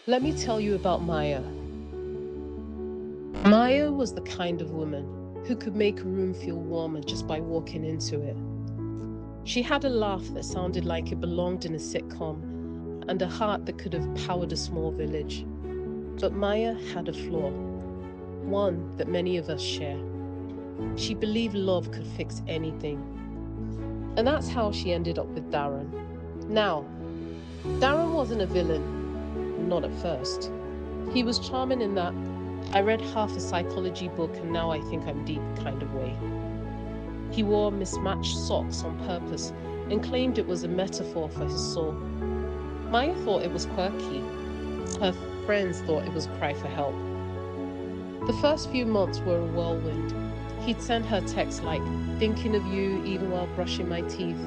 Let me tell you about Maya. Maya was the kind of woman who could make a room feel warmer just by walking into it. She had a laugh that sounded like it belonged in a sitcom and a heart that could have powered a small village. But Maya had a flaw, one that many of us share. She believed love could fix anything. And that's how she ended up with Darren. Now, Darren wasn't a villain, not at first. He was charming in that I read half a psychology book and now I think I'm deep kind of way. He wore mismatched socks on purpose and claimed it was a metaphor for his soul. Maya thought it was quirky. Her friends thought it was a cry for help. The first few months were a whirlwind. He'd send her texts like, thinking of you even while brushing my teeth,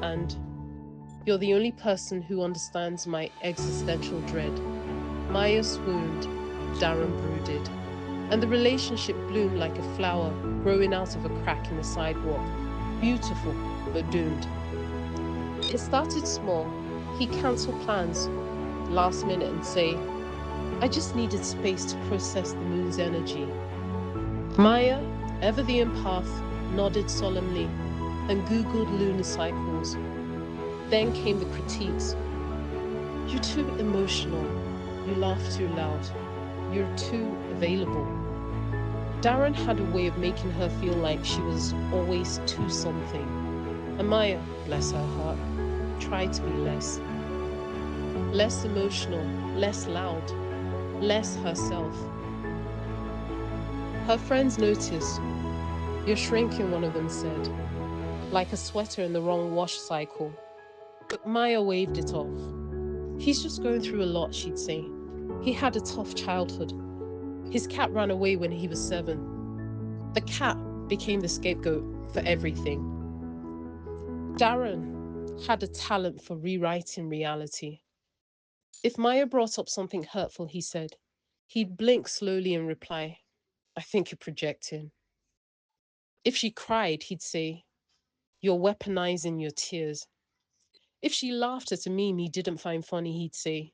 and you're the only person who understands my existential dread. Maya swooned, Darren brooded, and the relationship bloomed like a flower growing out of a crack in the sidewalk. Beautiful, but doomed. It started small. He'd cancel plans last minute and say, I just needed space to process the moon's energy. Maya, ever the empath, nodded solemnly and Googled lunar cycles. Then came the critiques. You're too emotional. You laugh too loud. You're too available. Darren had a way of making her feel like she was always too something. And Maya, bless her heart, tried to be less. Less emotional, less loud, less herself. Her friends noticed. You're shrinking, one of them said, like a sweater in the wrong wash cycle. But Maya waved it off. He's just going through a lot, she'd say. He had a tough childhood. His cat ran away when he was 7. The cat became the scapegoat for everything. Darren had a talent for rewriting reality. If Maya brought up something hurtful, he said, he'd blink slowly and reply, I think you're projecting. If she cried, he'd say, you're weaponizing your tears. If she laughed at a meme he didn't find funny, he'd say,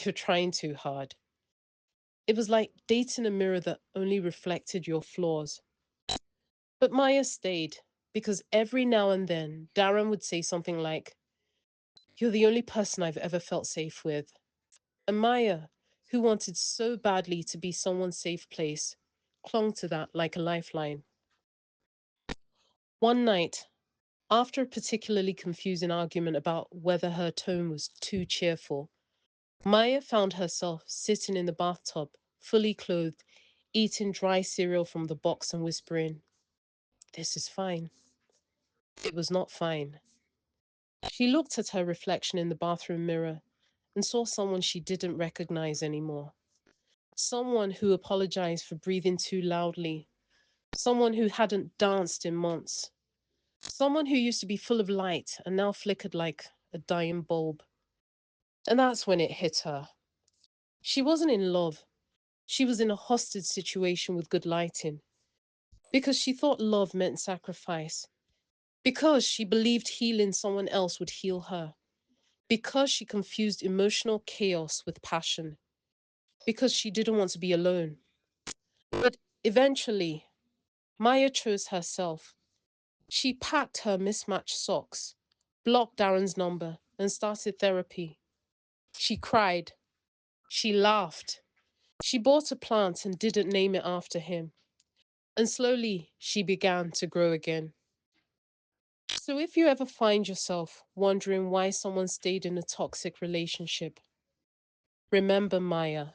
you're trying too hard. It was like dating a mirror that only reflected your flaws. But Maya stayed because every now and then Darren would say something like, you're the only person I've ever felt safe with. And Maya, who wanted so badly to be someone's safe place, clung to that like a lifeline. One night, after a particularly confusing argument about whether her tone was too cheerful, Maya found herself sitting in the bathtub, fully clothed, eating dry cereal from the box and whispering, this is fine. It was not fine. She looked at her reflection in the bathroom mirror and saw someone she didn't recognize anymore. Someone who apologized for breathing too loudly. Someone who hadn't danced in months. Someone who used to be full of light and now flickered like a dying bulb. And that's when it hit her. She wasn't in love. She was in a hostage situation with good lighting. Because she thought love meant sacrifice. Because she believed healing someone else would heal her. Because she confused emotional chaos with passion. Because she didn't want to be alone. But eventually, Maya chose herself. She packed her mismatched socks, blocked Darren's number, and started therapy. She cried. She laughed. She bought a plant and didn't name it after him. And slowly, she began to grow again. So if you ever find yourself wondering why someone stayed in a toxic relationship, remember Maya.